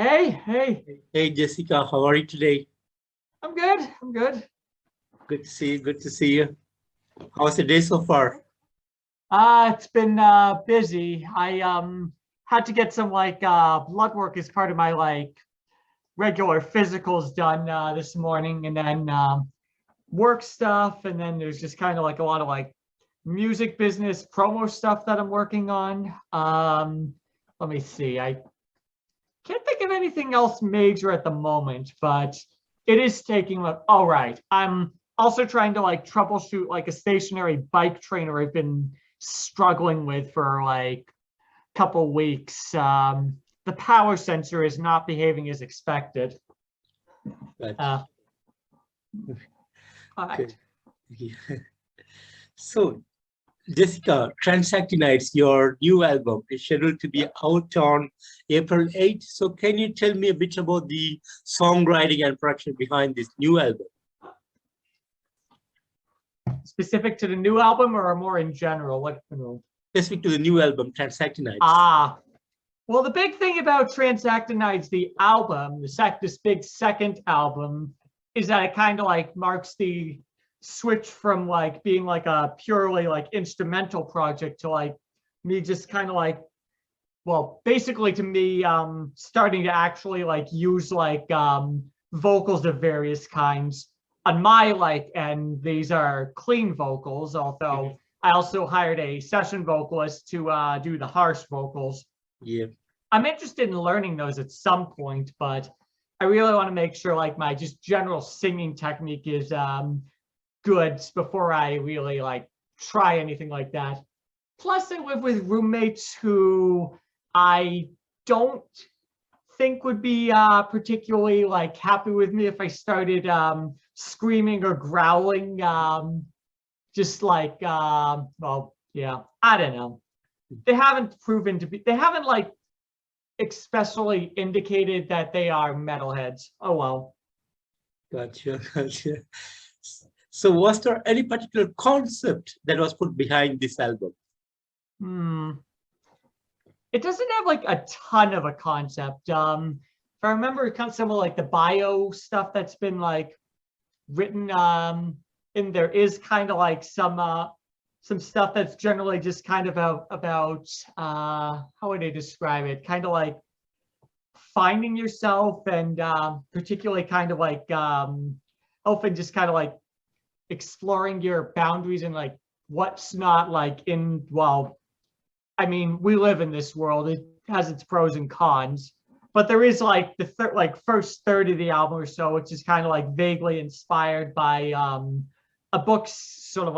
Hey, hey, Hey Jessica, how are you today? I'm good. I'm good. Good to see you. Good to see you. How's the day so far? It's been busy. I had to get some blood work as part of my regular physicals done this morning, and then work stuff, and then there's just kind of like a lot of music business promo stuff that I'm working on. Let me see. I can't think of anything else major at the moment, but it is taking like, all right. I'm also trying to troubleshoot a stationary bike trainer I've been struggling with for a couple weeks. The power sensor is not behaving as expected. Gotcha. All Okay. right. So, Jessica, Transactinides, your new album is scheduled to be out on April 8th. So, can you tell me a bit about the songwriting and production behind this new album? Specific to the new album or more in general? What, you know? Specific to the new album, Transactinides. Well, the big thing about Transactinides, the album, this big second album, is that it kind of marks the switch from being a purely instrumental project to me just kind of well, basically to me starting to actually use vocals of various kinds on my and these are clean vocals, although I also hired a session vocalist to do the harsh vocals. Yeah. I'm interested in learning those at some point, but I really want to make sure my just general singing technique is good before I really try anything like that. Plus, I live with roommates who I don't think would be particularly happy with me if I started screaming or growling. Just well, yeah, I don't know. They haven't proven to be. They haven't especially indicated that they are metalheads. Oh well. Gotcha, gotcha. So was there any particular concept that was put behind this album? It doesn't have a ton of a concept. If I remember kind of some of the bio stuff that's been written, and there is kind of some stuff that's generally just kind of about how would I describe it? Kind of finding yourself and particularly kind of often just kind of exploring your boundaries and what's not in, well, I mean, we live in this world. It has its pros and cons, but there is the first third of the album or so, which is kind of vaguely inspired by a book sort of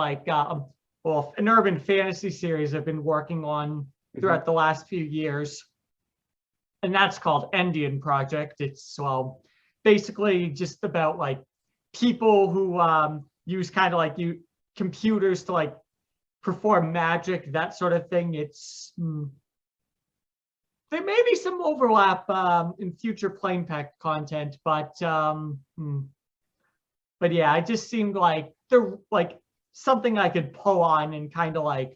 well, an urban fantasy series I've been working on throughout the last few years. And that's called Endian Project. It's, well, basically just about people who use kind of computers to perform magic, that sort of thing. It's there may be some overlap in future Planepacked content, but yeah, it just seemed they're something I could pull on and kind of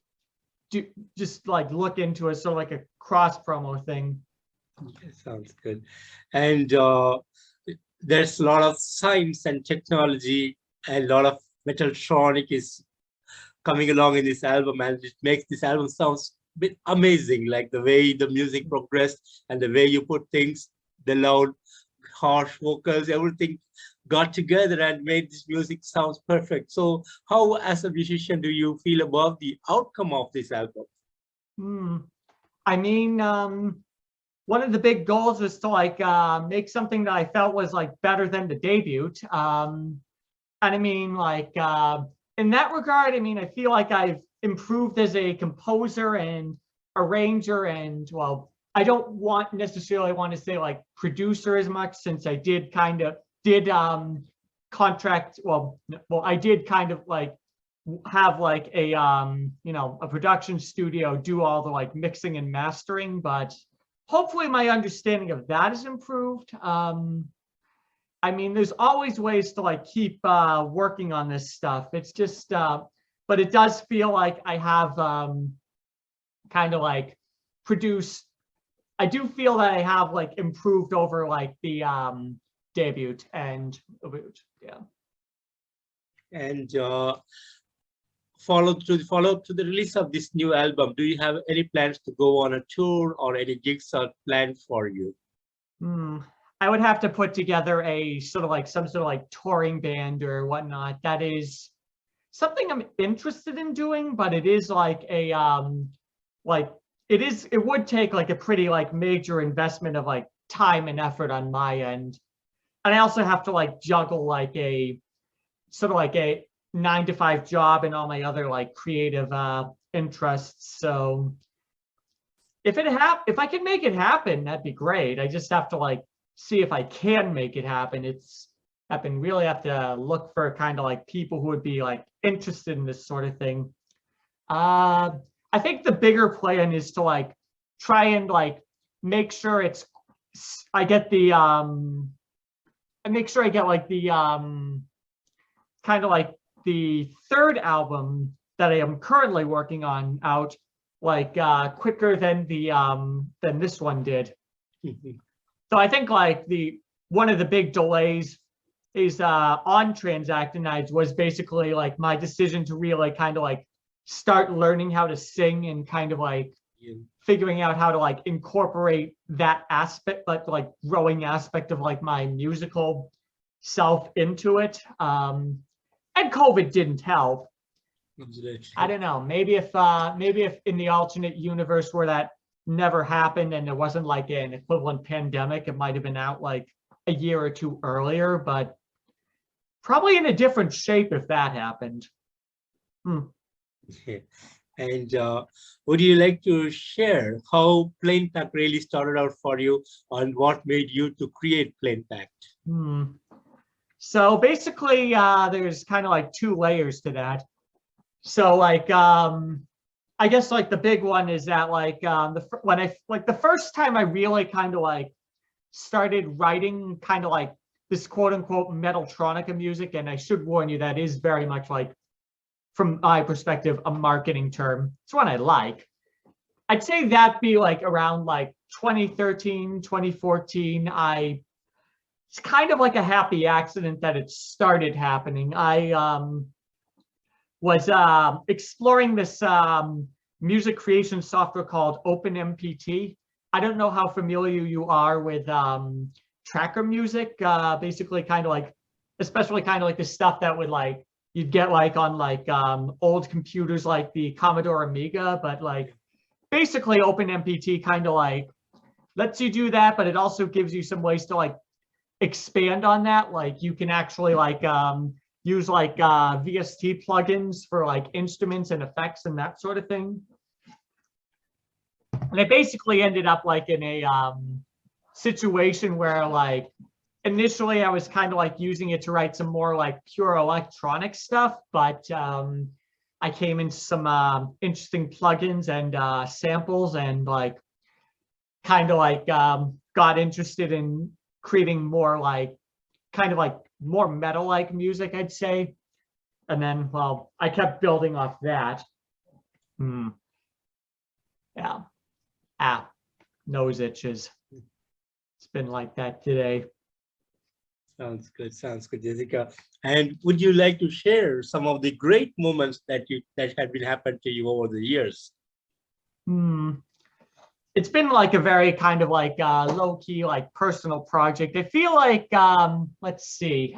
do just look into as sort of a cross promo thing. Okay, sounds good. And there's a lot of science and technology and a lot of metaltronic is coming along in this album, and it makes this album sounds a bit amazing, like the way the music progressed and the way you put things, the loud, harsh vocals, everything got together and made this music sounds perfect. So how, as a musician, do you feel about the outcome of this album? I mean, one of the big goals was to make something that I felt was better than the debut. And I mean, in that regard, I mean, I feel I've improved as a composer and arranger, and well, I don't necessarily want to say producer as much, since I did contract, well, I did kind of have a a production studio do all the mixing and mastering, but hopefully my understanding of that is improved. I mean, there's always ways to keep working on this stuff. It's just, but it does feel I have kind of produced I do feel that I have like improved over like the debut and yeah. And follow up to the release of this new album, do you have any plans to go on a tour or any gigs are planned for you? I would have to put together a sort of like some sort of like touring band or whatnot. That is something I'm interested in doing, but it is like a like it would take like a pretty like major investment of like time and effort on my end. And I also have to like juggle like a sort of like a 9 to 5 job and all my other like creative interests. So if I can make it happen, that'd be great. I just have to like see if I can make it happen. I've been really have to look for kind of like people who would be like interested in this sort of thing. I think the bigger plan is to like try and like make sure I get the I make sure I get like the kind of like the third album that I am currently working on out like quicker than than this one did. So I think like one of the big delays is on Transactinides was basically like my decision to really kind of like start learning how to sing and kind of like figuring out how to like incorporate that aspect, like growing aspect of like my musical self into it. And COVID didn't help. I don't know. Maybe if in the alternate universe where that never happened and there wasn't like an equivalent pandemic, it might have been out like a year or two earlier, but probably in a different shape if that happened. And would you like to share how Planepacked really started out for you and what made you to create Planepacked? So basically, there's kind of like 2 layers to that. So like, I guess like the big one is that like the first time I really kind of like started writing kind of like this quote unquote metaltronica music, and I should warn you that is very much like, from my perspective, a marketing term. It's one I like. I'd say that be like around like 2013, 2014. It's kind of like a happy accident that it started happening. I was exploring this music creation software called OpenMPT. I don't know how familiar you are with tracker music. Basically, kind of like, especially kind of like the stuff that would like you'd get like on like old computers like the Commodore Amiga, but like basically OpenMPT kind of like lets you do that, but it also gives you some ways to like expand on that. Like you can actually like use like VST plugins for like instruments and effects and that sort of thing. And I basically ended up like in a situation where like initially I was kind of like using it to write some more like pure electronic stuff, but I came into some interesting plugins and samples and like kind of like got interested in creating more like kind of like more metal-like music, I'd say. And then, well, I kept building off that. Yeah. Nose itches. It's been like that today. Sounds good, Jessica. And would you like to share some of the great moments that have been happened to you over the years? It's been like a very kind of like low-key, like personal project. I feel like, let's see,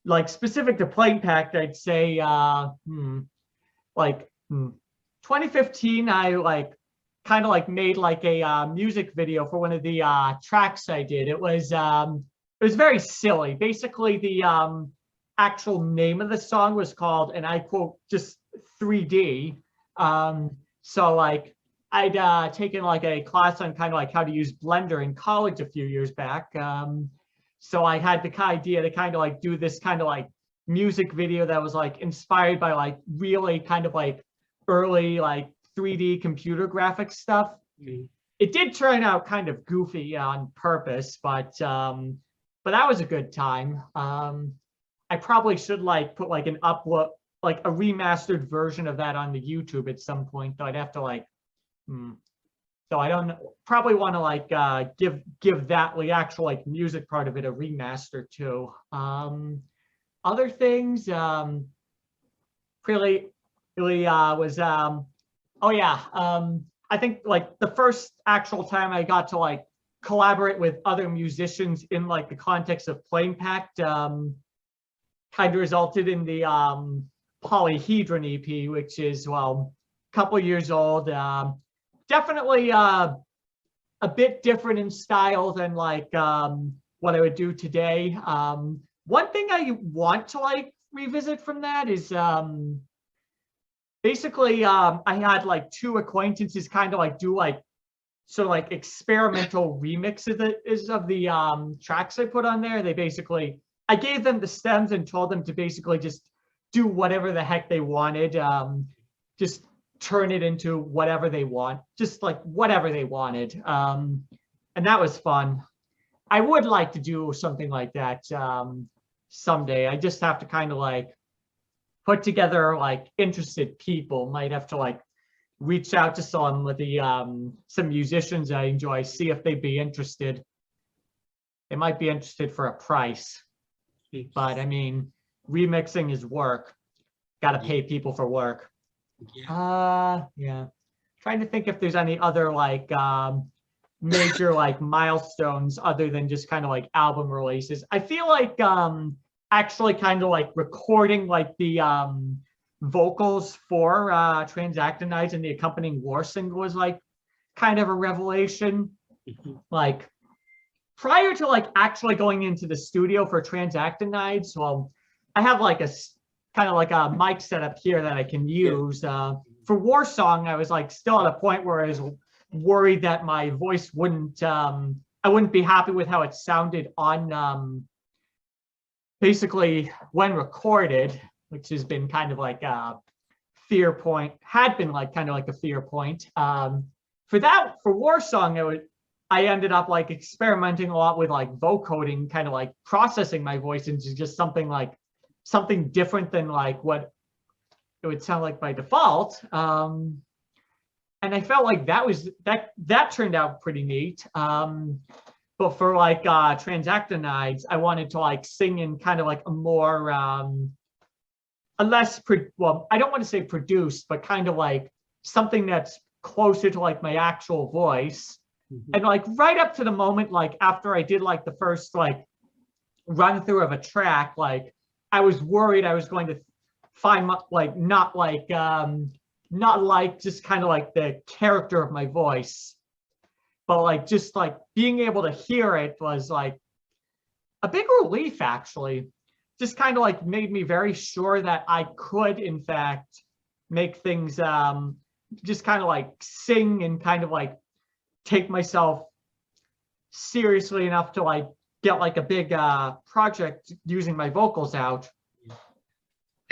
like specific to Planepacked, I'd say like 2015, I like kind of like made like a music video for one of the tracks I did. It was very silly. Basically, the actual name of the song was called, and I quote, just 3D. So like I'd taken like a class on kind of like how to use Blender in college a few years back. So I had the idea to kind of like do this kind of like music video that was like inspired by like really kind of like early like 3D computer graphics stuff. It did turn out kind of goofy on purpose, but that was a good time. I probably should like put like an upload, like a remastered version of that on the YouTube at some point, though I'd have to like So I don't probably want to like give that the actual like music part of it a remaster too. Other things really was oh yeah, I think like the first actual time I got to like collaborate with other musicians in like the context of Planepacked kind of resulted in the Polyhedron EP, which is, well, a couple years old. Definitely a bit different in style than like what I would do today. One thing I want to like revisit from that is basically I had like two acquaintances kind of like do like sort of like experimental remixes of the tracks I put on there. They basically, I gave them the stems and told them to basically just do whatever the heck they wanted. Just turn it into whatever they want, just like whatever they wanted. And that was fun. I would like to do something like that someday. I just have to kind of like put together like interested people. Might have to like reach out to some of the some musicians I enjoy, see if they'd be interested. They might be interested for a price, but I mean, remixing is work. Got to pay people for work. Yeah. Trying to think if there's any other like major like milestones other than just kind of like album releases. I feel like actually kind of like recording like the vocals for Transactinides and the accompanying war single was like kind of a revelation. Like prior to like actually going into the studio for Transactinides, well, I have like a kind of like a mic setup here that I can use. For War Song, I was like still at a point where I was worried that my voice wouldn't, I wouldn't be happy with how it sounded on basically when recorded, which has been kind of like a fear point, had been like kind of like a fear point. For War Song, I ended up like experimenting a lot with like vocoding, kind of like processing my voice into just something different than like what it would sound like by default. And I felt like that turned out pretty neat. But for like Transactinides, I wanted to like sing in kind of like a more a less well, I don't want to say produced, but kind of like something that's closer to like my actual voice. And like right up to the moment, like after I did like the first like run through of a track, like I was worried I was going to find like not like just kind of like the character of my voice, but like just like being able to hear it was like a big relief actually. Just kind of like made me very sure that I could in fact make things just kind of like sing and kind of like take myself seriously enough to like get like a big project using my vocals out.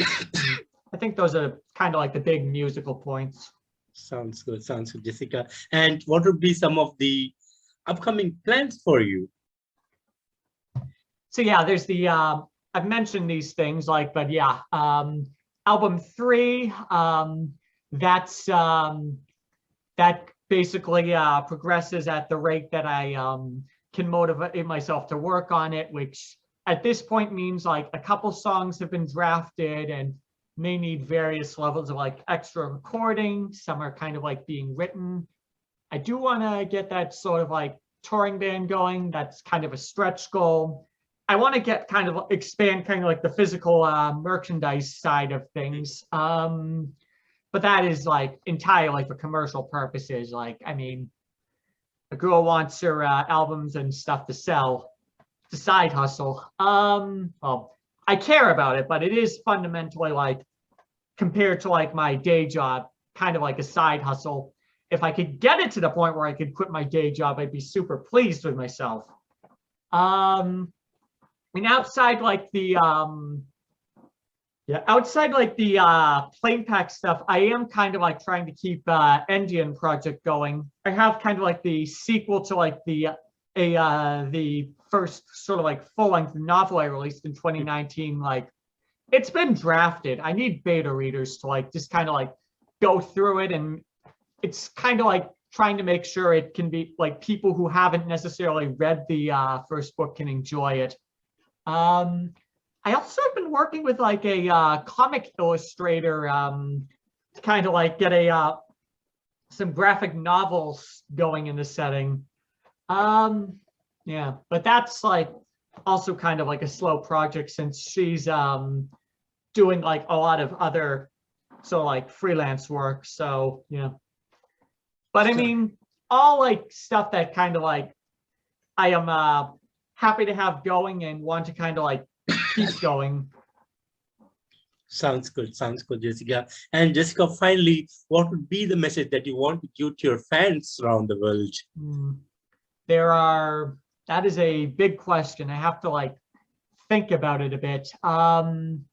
I think those are kind of like the big musical points. Sounds good, Jessica. And what would be some of the upcoming plans for you? So yeah, there's the I've mentioned these things like, but yeah, album 3, that's that basically progresses at the rate that I can motivate myself to work on it, which at this point means like a couple songs have been drafted and may need various levels of like extra recording. Some are kind of like being written. I do want to get that sort of like touring band going. That's kind of a stretch goal. I want to get kind of expand kind of like the physical merchandise side of things. But that is like entirely for commercial purposes. Like, I mean, a girl wants her albums and stuff to sell. It's a side hustle. Well, I care about it, but it is fundamentally like compared to like my day job, kind of like a side hustle. If I could get it to the point where I could quit my day job, I'd be super pleased with myself. I mean, outside like the Planepacked stuff, I am kind of like trying to keep Indian project going. I have kind of like the sequel to like the first sort of like full-length novel I released in 2019. Like it's been drafted. I need beta readers to like just kind of like go through it, and it's kind of like trying to make sure it can be like people who haven't necessarily read the first book can enjoy it. I also have been working with like a comic illustrator to kind of like get some graphic novels going in the setting. Yeah, but that's like also kind of like a slow project since she's doing like a lot of other like freelance work. So yeah, but I mean, all like stuff that kind of like I am happy to have going and want to kind of like keep going. Sounds good, Jessica. And Jessica, finally, what would be the message that you want to give to your fans around the world? That is a big question. I have to like think about it a bit. Trying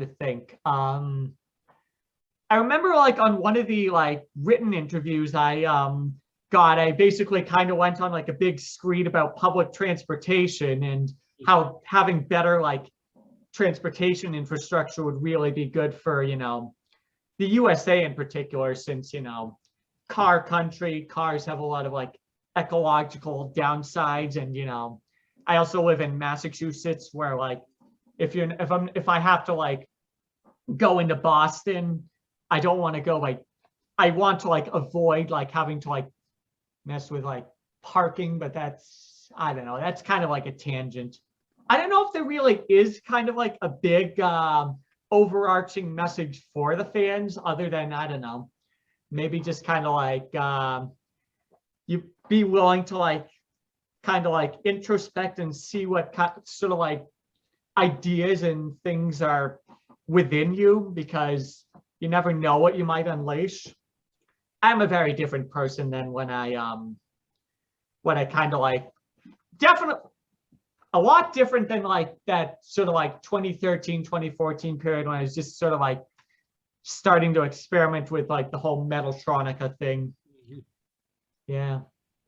to think. I remember like on one of the like written interviews I basically kind of went on like a big screed about public transportation and how having better like transportation infrastructure would really be good for, the USA in particular, since, car country, cars have a lot of like ecological downsides. And, I also live in Massachusetts where like, if I have to like go into Boston, I don't want to go like, I want to like avoid like having to like mess with like parking, but I don't know, that's kind of like a tangent. I don't know if there really is kind of like a big overarching message for the fans other than, I don't know, maybe just kind of like you be willing to like kind of like introspect and see what sort of like ideas and things are within you, because you never know what you might unleash. I'm a very different person than when I kind of like, definitely a lot different than like that sort of like 2013, 2014 period when I was just sort of like starting to experiment with like the whole Metaltronica thing. Yeah.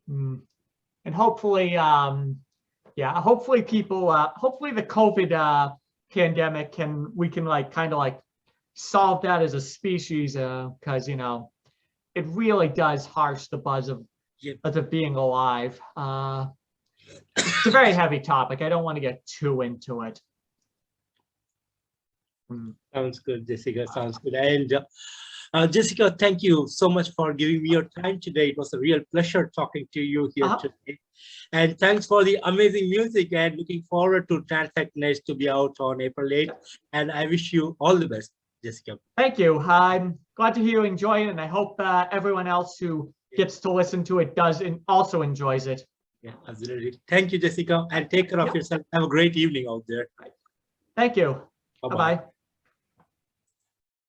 And hopefully, hopefully people, hopefully the COVID pandemic we can like kind of like solve that as a species, because, it really does harsh the buzz of being alive. It's a very heavy topic. I don't want to get too into it. Sounds good, Jessica. Sounds good. And Jessica, thank you so much for giving me your time today. It was a real pleasure talking to you here today. And thanks for the amazing music, and looking forward to Transactinides to be out on April 8th. And I wish you all the best, Jessica. Thank you. I'm glad to hear you enjoy it, and I hope everyone else who gets to listen to it does and also enjoys it. Yeah, absolutely. Thank you, Jessica, and take care of yourself. Have a great evening out there. Thank you. Bye-bye.